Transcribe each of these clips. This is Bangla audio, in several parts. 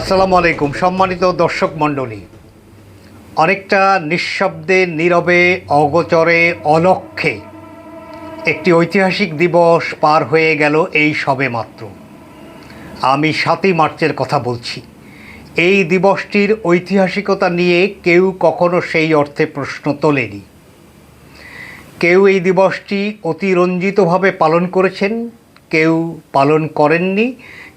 আসসালামু আলাইকুম সম্মানিত দর্শক মণ্ডলী। অনেকটা নিঃশব্দে নীরবে অগোচরে অলক্ষ্যে একটি ঐতিহাসিক দিবস পার হয়ে গেল এই সবেমাত্র। আমি 7ই মার্চের কথা বলছি। এই দিবসটির ঐতিহাসিকতা নিয়ে কেউ কখনো সেই অর্থে প্রশ্ন তোলেনি। কেউ এই দিবসটি অতিরঞ্জিতভাবে পালন করেছেন, কেউ পালন করেননি।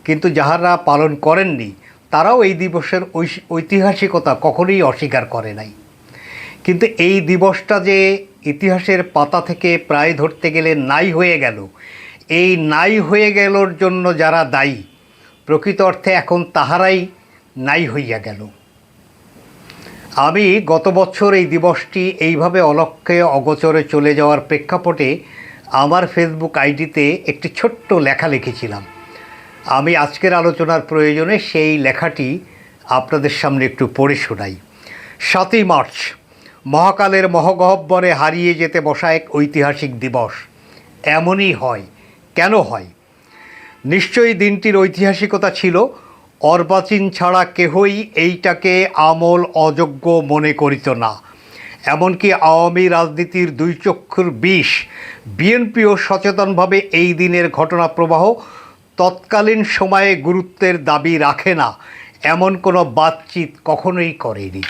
কিন্তু যাহারা পালন করেননি তারাও এই দিবসের ঐতিহাসিকতা কখনোই অস্বীকার করে নাই। কিন্তু এই দিবসটা যে ইতিহাসের পাতা থেকে প্রায় ধরতে গেলে নাই হয়ে গেল, এই নাই হয়ে গেলোর জন্য যারা দায়ী প্রকৃত অর্থে এখন তাহারাই নাই হইয়া গেল। আমি গত বছর এই দিবসটি এইভাবে অলক্ষ্যে অগোচরে চলে যাওয়ার প্রেক্ষাপটে আমার ফেসবুক আইডিতে একটি ছোট্ট লেখা লিখেছিলাম। আমি আজকের আলোচনার প্রয়োজনে সেই লেখাটি আপনাদের সামনে একটু পড়ে শোনাই। 7ই মার্চ মহাকালের মহাগহ্বরে হারিয়ে যেতে বসা এক ঐতিহাসিক দিবস। এমনই হয়, কেন হয়? নিশ্চয়ই দিনটির ঐতিহাসিকতা ছিল। অর্বাচীন ছাড়া কেহই এইটাকে আমল অযোগ্য মনে করিত না। এমনকি আওয়ামী রাজনীতির দুই চক্ষুর বিষ বিএনপিও সচেতনভাবে এই দিনের ঘটনা প্রবাহ তৎকালীন সময়ে গুরুত্বের দাবি রাখে না, এমন কোনো বাতচিত কখনোই করেনি।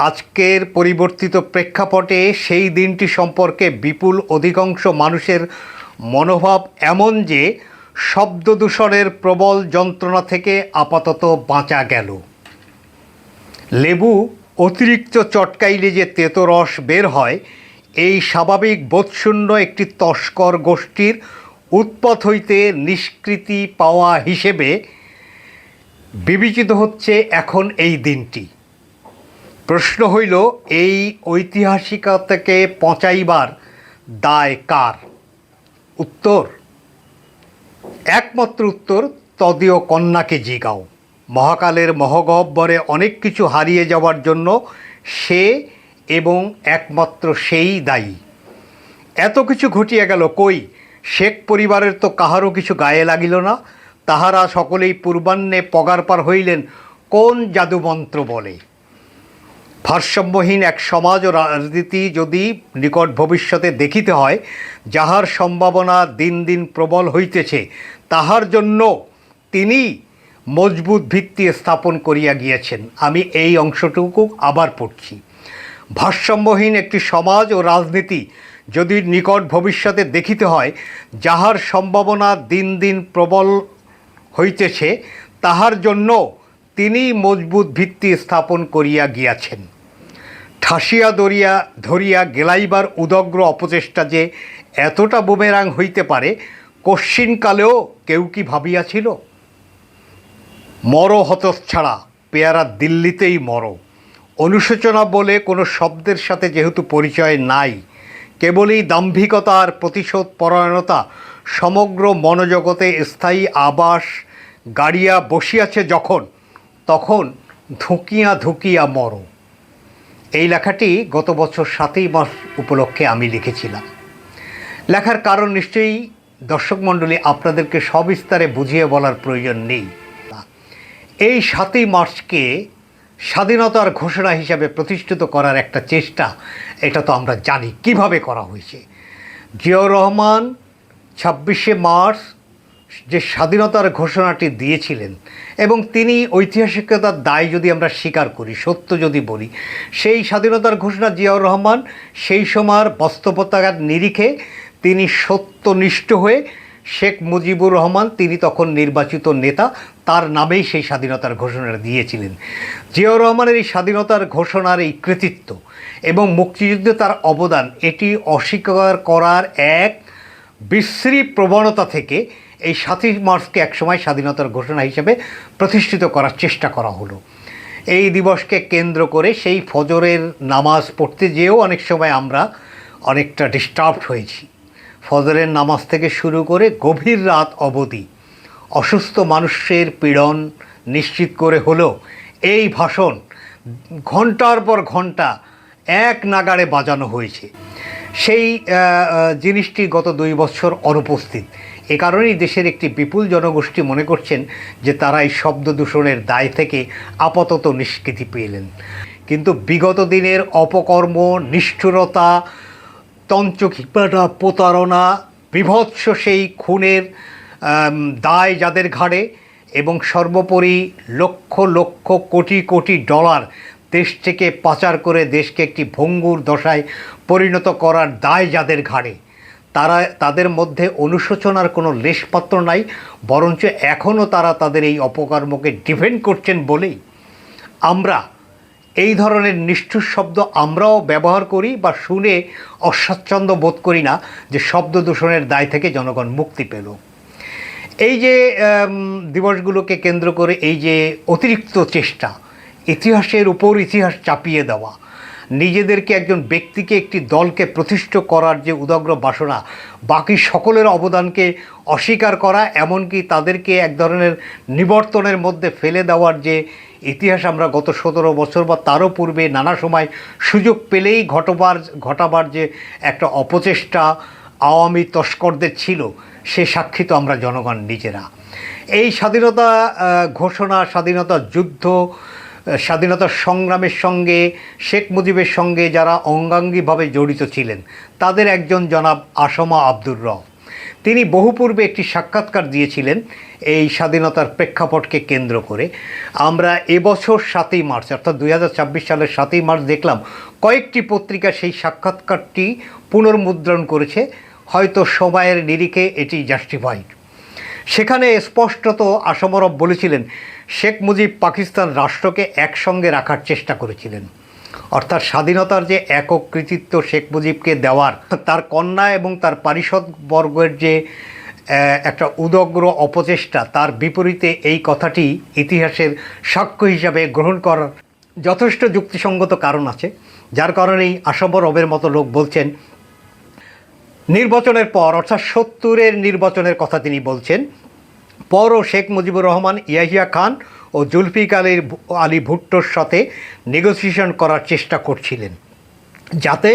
আজকের পরিবর্তিত প্রেক্ষাপটে সেই দিনটি সম্পর্কে বিপুল অধিকাংশ মানুষের মনোভাব এমন যে শব্দ দূষণের প্রবল যন্ত্রণা থেকে আপাতত বাঁচা গেল। লেবু অতিরিক্ত চটকাইলে যে তেতরস বের হয়, এই স্বাভাবিক বোধশূন্য একটি তস্কর গোষ্ঠীর উৎপাত হইতে নিষ্কৃতি পাওয়া হিসেবে বিবেচিত হচ্ছে এখন এই দিনটি। প্রশ্ন হইল, এই ঐতিহাসিকতাকে পচাইবার দায় কার? উত্তর, একমাত্র উত্তর তদীয় কন্যাকে জিগাও। মহাকালের মহাগহ্বরে অনেক কিছু হারিয়ে যাওয়ার জন্য সে এবং একমাত্র সেই দায়ী। এত কিছু ঘটিয়া গেল, কই শেখ পরিবারের তো কাহারও কিছু গায়ে লাগিল না। তাহারা সকলেই পূর্বাহ্নে পগারপার হইলেন কোন জাদুমন্ত্র বলে। ভারসাম্যহীন এক সমাজ ও রাজনীতি যদি নিকট ভবিষ্যতে দেখিতে হয়, যাহার সম্ভাবনা দিন দিন প্রবল হইতেছে, তাহার জন্য তিনি মজবুত ভিত্তি স্থাপন করিয়া গিয়েছেন। আমি এই অংশটুকু আবার পড়ছি। ভারসাম্যহীন একটি সমাজ ও রাজনীতি যদি নিকট ভবিষ্যতে দেখিতে হয়, যাহার সম্ভাবনা দিন দিন প্রবল হইতেছে, তাহার জন্য তিনি মজবুত ভিত্তি স্থাপন করিয়া গিয়াছেন। ঠাসিয়া ধরিয়া গেলাইবার উদগ্র অপচেষ্টা যে এতটা বুমেরাং হইতে পারে, কশ্চিনকালেও কেউ কি ভাবিয়াছিল? মরো হতচ্ছাড়া, পেয়ারা দিল্লিতেই মরো। অনুশোচনা বলে কোনো শব্দের সাথে যেহেতু পরিচয় নাই, কেবলই দাম্ভিকতা আর প্রতিশোধ পরায়ণতা সমগ্র মনোজগতে স্থায়ী আবাস গাড়িয়া বসিয়াছে যখন, তখন ধুকিয়া ধুকিয়া মরো। এই লেখাটি গত বছর 7ই মার্চ উপলক্ষে আমি লিখেছিলাম। লেখার কারণ নিশ্চয়ই দর্শক মণ্ডলী আপনাদেরকে সবিস্তারে বুঝিয়ে বলার প্রয়োজন নেই। এই 7ই মার্চকে স্বাধীনতার ঘোষণা হিসাবে প্রতিষ্ঠিত করার একটা চেষ্টা, এটা তো আমরা জানি কিভাবে করা হয়েছে। জিয়াউর রহমান 26শে মার্চ যে স্বাধীনতার ঘোষণাটি দিয়েছিলেন, এবং তিনি ঐতিহাসিকতার দায় যদি আমরা স্বীকার করি, সত্য যদি বলি, সেই স্বাধীনতার ঘোষণা জিয়াউর রহমান সেই সময়ের বাস্তবতার নিরিখে তিনি সত্যনিষ্ঠ হয়ে, শেখ মুজিবুর রহমান তিনি তখন নির্বাচিত নেতা, তার নামেই সেই স্বাধীনতার ঘোষণাটা দিয়েছিলেন। জিয়াউর রহমানের এই স্বাধীনতার ঘোষণার এই কৃতিত্ব এবং মুক্তিযুদ্ধে তার অবদান, এটি অস্বীকার করার এক বিশ্রী প্রবণতা থেকে এই 7ই মার্চকে একসময় স্বাধীনতার ঘোষণা হিসেবে প্রতিষ্ঠিত করার চেষ্টা করা হলো। এই দিবসকে কেন্দ্র করে সেই ফজরের নামাজ পড়তে যেয়েও অনেক সময় আমরা অনেকটা ডিস্টার্বড হয়েছি। ফজরের নামাজ থেকে শুরু করে গভীর রাত অবধি অসুস্থ মানুষের পীড়ন নিশ্চিত করে হলো এই ভাষণ ঘন্টার পর ঘন্টা এক নাগাড়ে বাজানো হয়েছে। সেই জিনিসটি গত 2 বছর অনুপস্থিত। এ কারণেই দেশের একটি বিপুল জনগোষ্ঠী মনে করছেন যে তারা এই শব্দ দূষণের দায় থেকে আপাতত নিষ্কৃতি পেলেন। কিন্তু বিগত দিনের অপকর্ম, নিষ্ঠুরতা, তঞ্চকিপাটা, প্রতারণা, বীভৎস সেই খুনের দায় যাদের ঘাড়ে, এবং সর্বোপরি লক্ষ লক্ষ কোটি কোটি ডলার দেশ থেকে পাচার করে দেশকে একটি ভঙ্গুর দশায় পরিণত করার দায় যাদের ঘাড়ে, তাদের মধ্যে অনুশোচনার কোনো লেশপাত্র নাই, বরঞ্চ এখনও তারা তাদের এই অপকর্মকে ডিফেন্ড করছেন বলেই আমরা এই ধরনের নিষ্ঠুর শব্দ আমরাও ব্যবহার করি বা শুনে অস্বাচ্ছন্দ্য বোধ করি না যে শব্দ দূষণের দায় থেকে জনগণ মুক্তি পেল। এই যে দিবসগুলোকে কেন্দ্র করে এই যে অতিরিক্ত চেষ্টা, ইতিহাসের উপর ইতিহাস চাপিয়ে দেওয়া, নিজেদেরকে একজন ব্যক্তিকে একটি দলকে প্রতিষ্ঠিত করার যে উদগ্র বাসনা, বাকি সকলের অবদানকে অস্বীকার করা, এমনকি তাদেরকে এক ধরনের নিবর্তনের মধ্যে ফেলে দেওয়ার যে ইতিহাস আমরা গত 17 বছর বা তারও পূর্বে নানা সময় সুযোগ পেলেই ঘটাবার যে একটা অপচেষ্টা আওয়ামী তস্করদের ছিল, সে সাক্ষী তো আমরা জনগণ নিজেরা। এই স্বাধীনতা ঘোষণা, স্বাধীনতা যুদ্ধ, স্বাধীনতার সংগ্রামের সঙ্গে শেখ মুজিবের সঙ্গে যারা অঙ্গাঙ্গিভাবে জড়িত ছিলেন তাদের একজন জনাব আসমা আব্দুর রব, তিনি বহু পূর্বে একটি সাক্ষাৎকার দিয়েছিলেন এই স্বাধীনতার প্রেক্ষাপটকে কেন্দ্র করে। আমরা এবছর 7ই মার্চ অর্থাৎ 2026 সালের 7ই মার্চ দেখলাম কয়েকটি পত্রিকা সেই সাক্ষাৎকারটি পুনর্মুদ্রণ করেছে, হয়তো সময়ের নিরিখে এটি জাস্টিফাইড। সেখানে স্পষ্টত আসমা রব বলেছিলেন শেখ মুজিব পাকিস্তান রাষ্ট্রকে একসঙ্গে রাখার চেষ্টা করেছিলেন, অর্থাৎ স্বাধীনতার যে একক কৃতিত্ব শেখ মুজিবকে দেওয়ার, তার কন্যা এবং তার পারিষদবর্গের যে একটা উদগ্র অপচেষ্টা, তার বিপরীতে এই কথাটি ইতিহাসের সাক্ষ্য হিসাবে গ্রহণ করার যথেষ্ট যুক্তিসঙ্গত কারণ আছে, যার কারণেই আসমা রবের মতো লোক বলছেন নির্বাচনের পর অর্থাৎ 70-এর নির্বাচনের কথা তিনি বলছেন, পরও শেখ মুজিবুর রহমান ইয়াহিয়া খান ও জুলফিকার আলী ভুট্টোর সাথে নেগোসিয়েশন করার চেষ্টা করছিলেন যাতে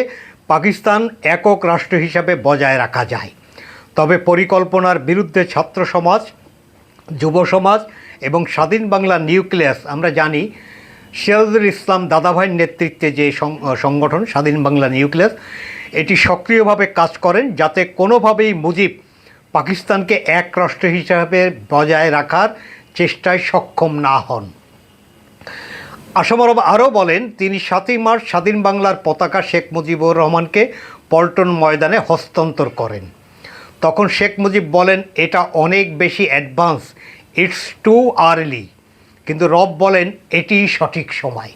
পাকিস্তান একক রাষ্ট্র হিসাবে বজায় রাখা যায়। তবে পরিকল্পনার বিরুদ্ধে ছাত্র সমাজ, যুব সমাজ এবং স্বাধীন বাংলা নিউক্লিয়াস, আমরা জানি সিরাজুল ইসলাম দাদাভাইয়ের নেতৃত্বে যে সংগঠন স্বাধীন বাংলা নিউক্লিয়াস, এটি সক্রিয়ভাবে কাজ করেন যাতে কোনোভাবেই মুজিব পাকিস্তানকে এক রাষ্ট্র হিসাবে বজায় রাখার চেষ্টায় সক্ষম না হন। আসমা রব আরও বলেন তিনি 7ই মার্চ স্বাধীন বাংলার পতাকা শেখ মুজিবুর রহমানকে পল্টন ময়দানে হস্তান্তর করেন। তখন শেখ মুজিব বলেন এটা অনেক বেশি অ্যাডভান্স, ইটস টু আর্লি, কিন্তু রব বলেন এটিই সঠিক সময়।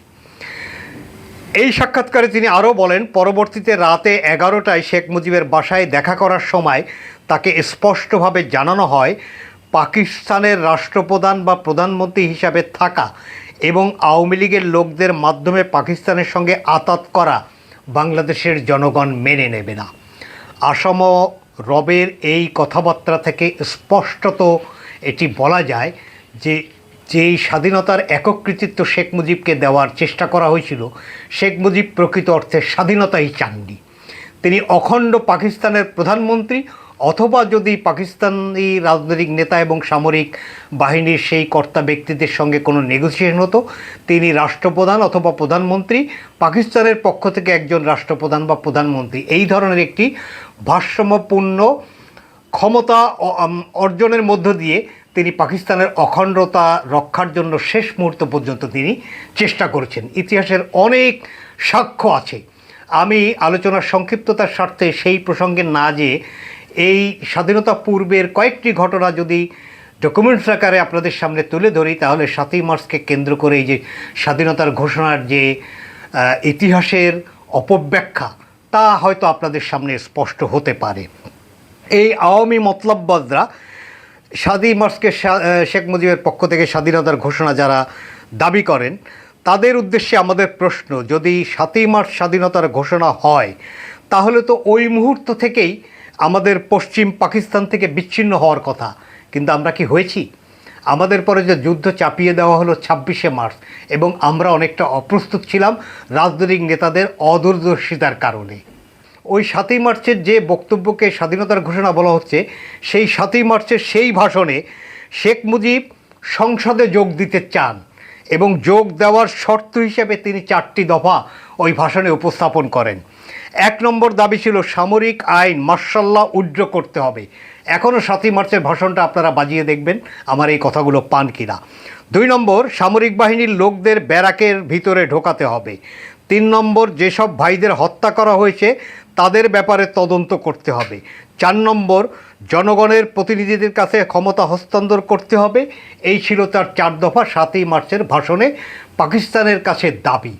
এই সাক্ষাৎকারে তিনি আরও বলেন পরবর্তীতে রাতে 11টায় শেখ মুজিবের বাসায় দেখা করার সময় তাকে স্পষ্টভাবে জানানো হয় পাকিস্তানের রাষ্ট্রপ্রধান বা প্রধানমন্ত্রী হিসাবে থাকা এবং আওয়ামী লীগের লোকদের মাধ্যমে পাকিস্তানের সঙ্গে আতাত করা বাংলাদেশের জনগণ মেনে নেবে না। আসমা রবের এই কথাবার্তা থেকে স্পষ্টত এটি বলা যায় যে যেই স্বাধীনতার একক কৃতিত্ব শেখ মুজিবকে দেওয়ার চেষ্টা করা হয়েছিল, শেখ মুজিব প্রকৃত অর্থে স্বাধীনতাই চাননি। তিনি অখণ্ড পাকিস্তানের প্রধানমন্ত্রী অথবা যদি পাকিস্তানি রাজনৈতিক নেতা এবং সামরিক বাহিনীর সেই কর্তা ব্যক্তিদের সঙ্গে কোনো নেগোসিয়েশন হতো, তিনি রাষ্ট্রপ্রধান অথবা প্রধানমন্ত্রী, পাকিস্তানের পক্ষ থেকে একজন রাষ্ট্রপ্রধান বা প্রধানমন্ত্রী, এই ধরনের একটি ভারসাম্যপূর্ণ ক্ষমতা অর্জনের মধ্য দিয়ে তিনি পাকিস্তানের অখণ্ডতা রক্ষার জন্য শেষ মুহূর্ত পর্যন্ত তিনি চেষ্টা করেছেন। ইতিহাসের অনেক সাক্ষ্য আছে। আমি আলোচনার সংক্ষিপ্ততার স্বার্থে সেই প্রসঙ্গে না যেয়ে এই স্বাধীনতা পূর্বের কয়েকটি ঘটনা যদি ডকুমেন্টস আকারে আপনাদের সামনে তুলে ধরি, তাহলে 7ই মার্চকে কেন্দ্র করে এই যে স্বাধীনতার ঘোষণার যে ইতিহাসের অপব্যাখ্যা, তা হয়তো আপনাদের সামনে স্পষ্ট হতে পারে। এই আওয়ামী মতলববাজরা 7ই মার্চকে শেখ মুজিবের পক্ষ থেকে স্বাধীনতার ঘোষণা যারা দাবি করেন, তাদের উদ্দেশ্যে আমাদের প্রশ্ন, যদি 7ই মার্চ স্বাধীনতার ঘোষণা হয় তাহলে তো ওই মুহূর্ত থেকেই আমাদের পশ্চিম পাকিস্তান থেকে বিচ্ছিন্ন হওয়ার কথা, কিন্তু আমরা কি হয়েছি? আমাদের পরে যে যুদ্ধ চাপিয়ে দেওয়া হলো 26শে মার্চ, এবং আমরা অনেকটা অপ্রস্তুত ছিলাম রাজনৈতিক নেতাদের অদূরদর্শিতার কারণে। ওই 7ই মার্চের যে বক্তব্যকে স্বাধীনতার ঘোষণা বলা হচ্ছে, সেই 7ই মার্চের সেই ভাষণে শেখ মুজিব সংসদে যোগ দিতে চান এবং যোগ দেওয়ার শর্ত হিসেবে তিনি 4টি দফা ওই ভাষণে উপস্থাপন করেন। 1 নম্বর দাবি ছিল সামরিক আইন মার্শাল্লাহ উড্র করতে হবে। এখনও 7ই মার্চের ভাষণটা আপনারা বাজিয়ে দেখবেন আমার এই কথাগুলো পান কিনা। 2 নম্বর, সামরিক বাহিনীর লোকদের ব্যারাকের ভিতরে ঢোকাতে হবে। 3 নম্বর, যেসব ভাইদের হত্যা করা হয়েছে তাদের ব্যাপারে তদন্ত করতে হবে। 4 নম্বর, জনগণের প্রতিনিধিদের কাছে ক্ষমতা হস্তান্তর করতে হবে। এই ছিল তার 4 দফা 7ই মার্চের ভাষণে পাকিস্তানের কাছে দাবি।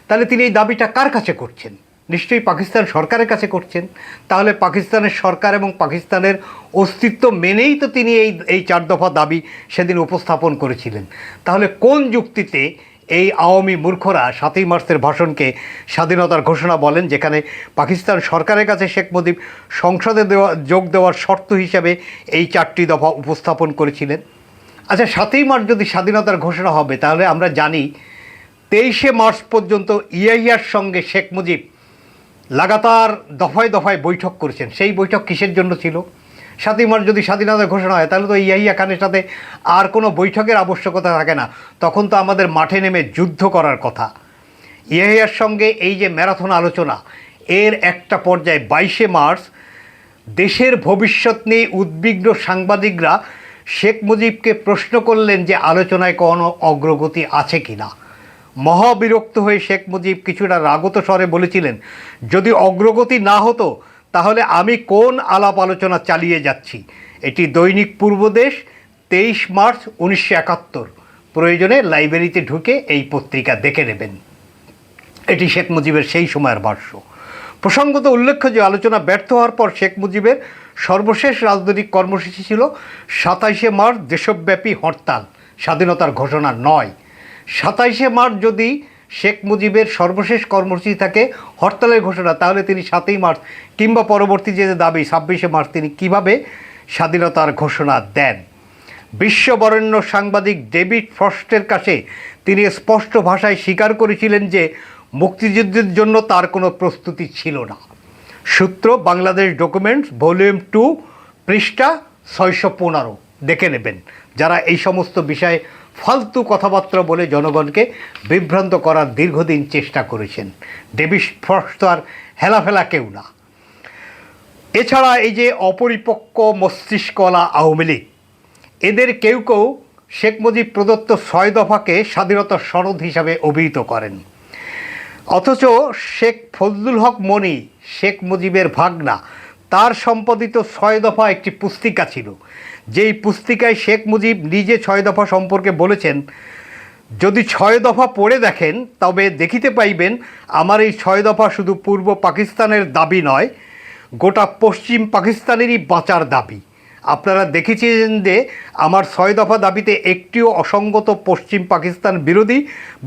তাহলে তিনি এই দাবিটা কার কাছে করছেন? নিশ্চয়ই পাকিস্তান সরকারের কাছে করছেন। তাহলে পাকিস্তানের সরকার এবং পাকিস্তানের অস্তিত্ব মেনেই তো তিনি এই 4 দফা দাবি সেদিন উপস্থাপন করেছিলেন। তাহলে কোন যুক্তিতে এই আওয়ামী মূর্খরা 7ই মার্চের ভাষণকে স্বাধীনতার ঘোষণা বলেন, যেখানে পাকিস্তান সরকারের কাছে শেখ মুজিব সংসদে যোগ দেওয়ার শর্ত হিসাবে এই 4টি দফা উপস্থাপন করেছিলেন? আচ্ছা, 7ই মার্চ যদি স্বাধীনতার ঘোষণা হবে, তাহলে আমরা জানি 23শে মার্চ পর্যন্ত ইয়াহিয়ার সঙ্গে শেখ মুজিব লাগাতার দফায় দফায় বৈঠক করেছেন। সেই বৈঠক কিসের জন্য ছিল? 7ই মার্চ যদি স্বাধীনতার ঘোষণা হয়, তাহলে তো ইয়াহিয়া খানের সাথে আর কোনো বৈঠকের আবশ্যকতা থাকে না। তখন তো আমাদের মাঠে নেমে যুদ্ধ করার কথা। ইয়াহিয়ার সঙ্গে এই যে ম্যারাথন আলোচনা, এর একটা পর্যায়ে 22শে মার্চ দেশের ভবিষ্যৎ নিয়ে উদ্বিগ্ন সাংবাদিকরা শেখ মুজিবকে প্রশ্ন করলেন যে আলোচনায় কোনো অগ্রগতি আছে কি না। মহাবিরক্ত হয়ে শেখ মুজিব কিছুটা রাগত স্বরে বলেছিলেন, যদি অগ্রগতি না হতো তাহলে আমি কোন আলাপ আলোচনা চালিয়ে যাচ্ছি। এটি দৈনিক পূর্বদেশ, 23 মার্চ 1971। প্রয়োজনে লাইব্রেরিতে ঢুকে এই পত্রিকা দেখে নেবেন। এটি শেখ মুজিবের সেই সময়ের ভাষ্য। প্রসঙ্গত উল্লেখ্য যে আলোচনা ব্যর্থ হওয়ার পর শেখ মুজিবের সর্বশেষ রাজনৈতিক কর্মসূচি ছিল 27শে মার্চ দেশব্যাপী হরতাল, স্বাধীনতার ঘোষণা নয়। 27শে মার্চ যদি শেখ মুজিবের সর্বশেষ কর্মসূচি থাকে হরতালের ঘোষণা, তাহলে তিনি 7ই মার্চ কিংবা পরবর্তী যে দাবি 26শে মার্চ তিনি কিভাবে স্বাধীনতার ঘোষণা দেন? বিশ্ববরেণ্য সাংবাদিক ডেভিড ফ্রস্টের কাছে তিনি স্পষ্ট ভাষায় স্বীকার করেছিলেন যে মুক্তিযুদ্ধের জন্য তার কোনো প্রস্তুতি ছিল না। সূত্র বাংলাদেশ ডকুমেন্টস, ভলিউম 2, পৃষ্ঠা 615, দেখে নেবেন যারা এই সমস্ত বিষয়ে ফালতু কথাবার্তা বলে জনগণকে বিভ্রান্ত করার দীর্ঘদিন চেষ্টা করেছেন। ডেভিড ফ্রস্ট আর হেলাফেলা কেউ না। এছাড়া এই যে অপরিপক্ক মস্তিষ্কওয়ালা আওয়ামী লীগ, এদের কেউ কেউ শেখ মুজিব প্রদত্ত 6 দফাকে স্বাধীনতার সনদ হিসাবে অভিহিত করেন। অথচ শেখ ফজলুল হক মনি, শেখ মুজিবের ভাগনা, তার সম্পাদিত 6 দফা একটি পুস্তিকা ছিল, যেই পুস্তিকায় শেখ মুজিব নিজে 6 দফা সম্পর্কে বলেছেন, যদি 6 দফা পড়ে দেখেন তবে দেখিতে পাইবেন আমার এই 6 দফা শুধু পূর্ব পাকিস্তানের দাবি নয়, গোটা পশ্চিম পাকিস্তানেরই বাঁচার দাবি। আপনারা দেখেছেন যে আমার 6 দফা দাবিতে একটিও অসঙ্গত পশ্চিম পাকিস্তান বিরোধী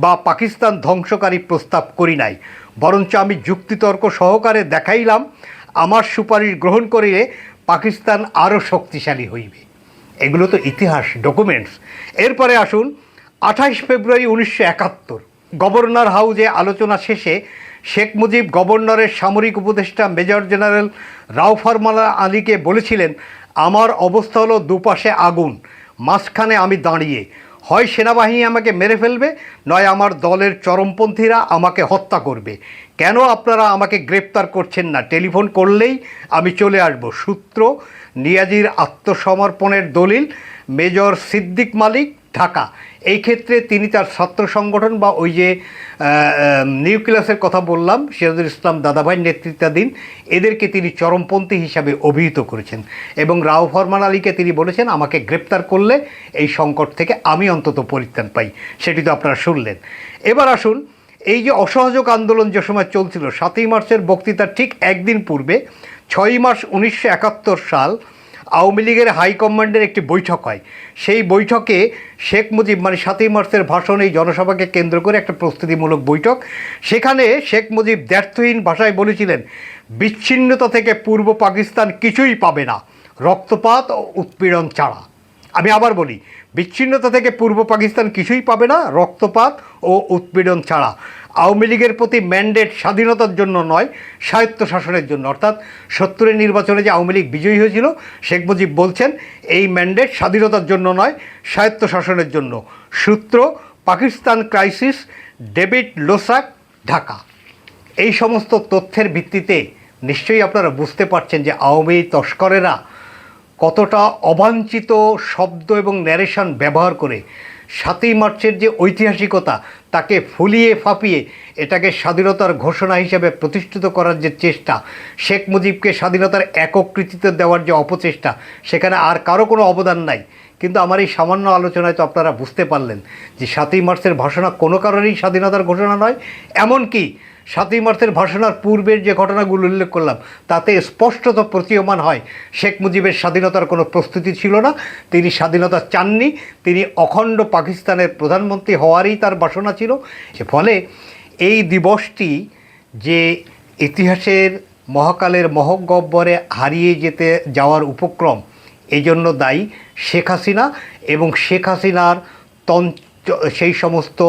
বা পাকিস্তান ধ্বংসকারী প্রস্তাব করি নাই, বরঞ্চ আমি যুক্তিতর্ক সহকারে দেখাইলাম আমার সুপারিশ গ্রহণ করিলে পাকিস্তান আরও শক্তিশালী হইবে। এগুলো তো ইতিহাস, ডকুমেন্টস। এরপরে আসুন 28 ফেব্রুয়ারি 1971 গভর্নর হাউজে আলোচনা শেষে শেখ মুজিব গভর্নরের সামরিক উপদেষ্টা মেজর জেনারেল রাওফরমান আলীকে বলেছিলেন, আমার অবস্থা হলো দুপাশে আগুন, মাঝখানে আমি দাঁড়িয়ে, হয় সেনাবাহিনী আমাকে মেরে ফেলবে, নয় আমার দলের চরমপন্থীরা আমাকে হত্যা করবে। কেন আপনারা আমাকে গ্রেপ্তার করছেন না? টেলিফোন করলেই আমি চলে আসব। সূত্র নিয়াজির আত্মসমর্পণের দলিল, মেজর সিদ্দিক মালিক, ঢাকা। এই ক্ষেত্রে তিনি তার ছাত্র সংগঠন বা ওই যে নিউক্লিয়াসের কথা বললাম, সিরাজুল ইসলাম দাদাভাই নেতৃত্বাধীন, এদেরকে তিনি চরমপন্থী হিসাবে অভিহিত করেছেন এবং রাও ফরমান আলীকে তিনি বলেছেন আমাকে গ্রেপ্তার করলে এই সংকট থেকে আমি অন্তত পরিত্রাণ পাই। সেটি তো আপনারা শুনলেন। এবার আসুন, এই যে অসহযোগ আন্দোলন যে সময় চলছিল, 7ই মার্চের বক্তৃতার ঠিক একদিন পূর্বে 6ই মার্চ 1971 সাল আওয়ামী লীগের হাইকমান্ডের একটি বৈঠক হয়। সেই বৈঠকে শেখ মুজিব, মানে 7ই মার্চের ভাষণ, এই জনসভাকে কেন্দ্র করে একটা প্রস্তুতিমূলক বৈঠক, সেখানে শেখ মুজিব দ্ব্যর্থহীন ভাষায় বলেছিলেন, বিচ্ছিন্নতা থেকে পূর্ব পাকিস্তান কিছুই পাবে না, রক্তপাত ও উৎপীড়ন ছাড়া। আমি আবার বলি, বিচ্ছিন্নতা থেকে পূর্ব পাকিস্তান কিছুই পাবে না, রক্তপাত ও উৎপীড়ন ছাড়া। আওয়ামী লীগের প্রতি ম্যান্ডেট স্বাধীনতার জন্য নয়, স্বায়ত্তশাসনের জন্য। অর্থাৎ 70-এর নির্বাচনে যে আওয়ামী লীগ বিজয়ী হয়েছিল, শেখ মুজিব বলছেন এই ম্যান্ডেট স্বাধীনতার জন্য নয়, স্বায়ত্তশাসনের জন্য। সূত্র পাকিস্তান ক্রাইসিস, ডেভিড লোসাক, ঢাকা। এই সমস্ত তথ্যের ভিত্তিতে নিশ্চয়ই আপনারা বুঝতে পারছেন যে আওয়ামী তস্করেরা কতটা অবাঞ্ছিত শব্দ এবং ন্যারেশন ব্যবহার করে 7ই মার্চের যে ঐতিহাসিকতা তাকে ফুলিয়ে ফাঁপিয়ে এটাকে স্বাধীনতার ঘোষণা হিসেবে প্রতিষ্ঠিত করার যে চেষ্টা, শেখ মুজিবকে স্বাধীনতার একক কৃতিত্ব দেওয়ার যে অপচেষ্টা, সেখানে আর কারো কোনো অবদান নাই। কিন্তু আমার এই সামান্য আলোচনায় তো আপনারা বুঝতে পারলেন যে 7ই মার্চের ঘোষণা কোনো কারণেই স্বাধীনতার ঘোষণা নয়। এমনকি 7ই মার্চের ঘোষণার পূর্বের যে ঘটনাগুলো উল্লেখ করলাম তাতে স্পষ্টত প্রতীয়মান হয় শেখ মুজিবের স্বাধীনতার কোনো প্রস্তুতি ছিল না, তিনি স্বাধীনতা চাননি, তিনি অখণ্ড পাকিস্তানের প্রধানমন্ত্রী হওয়ারই তার বাসনা ছিল। ফলে এই দিবসটি যে ইতিহাসের মহাকালের মহগহ্বরে হারিয়ে যেতে যাওয়ার উপক্রম, এই জন্য দায়ী শেখ হাসিনা এবং শেখ হাসিনার সেই সমস্ত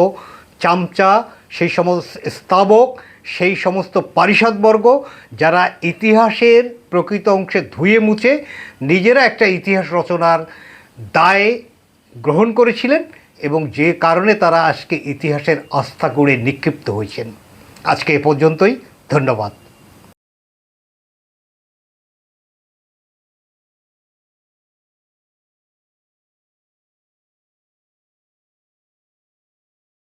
চামচা, সেই সমস্ত স্তাবক, সেই সমস্ত পারিষদবর্গ যারা ইতিহাসের প্রকৃত অংশে ধুয়ে মুছে নিজেরা একটা ইতিহাস রচনার দায় গ্রহণ করেছিলেন এবং যে কারণে তারা আজকে ইতিহাসের আস্থা করে নিক্ষিপ্ত হয়েছেন। আজকে এ পর্যন্তই, ধন্যবাদ।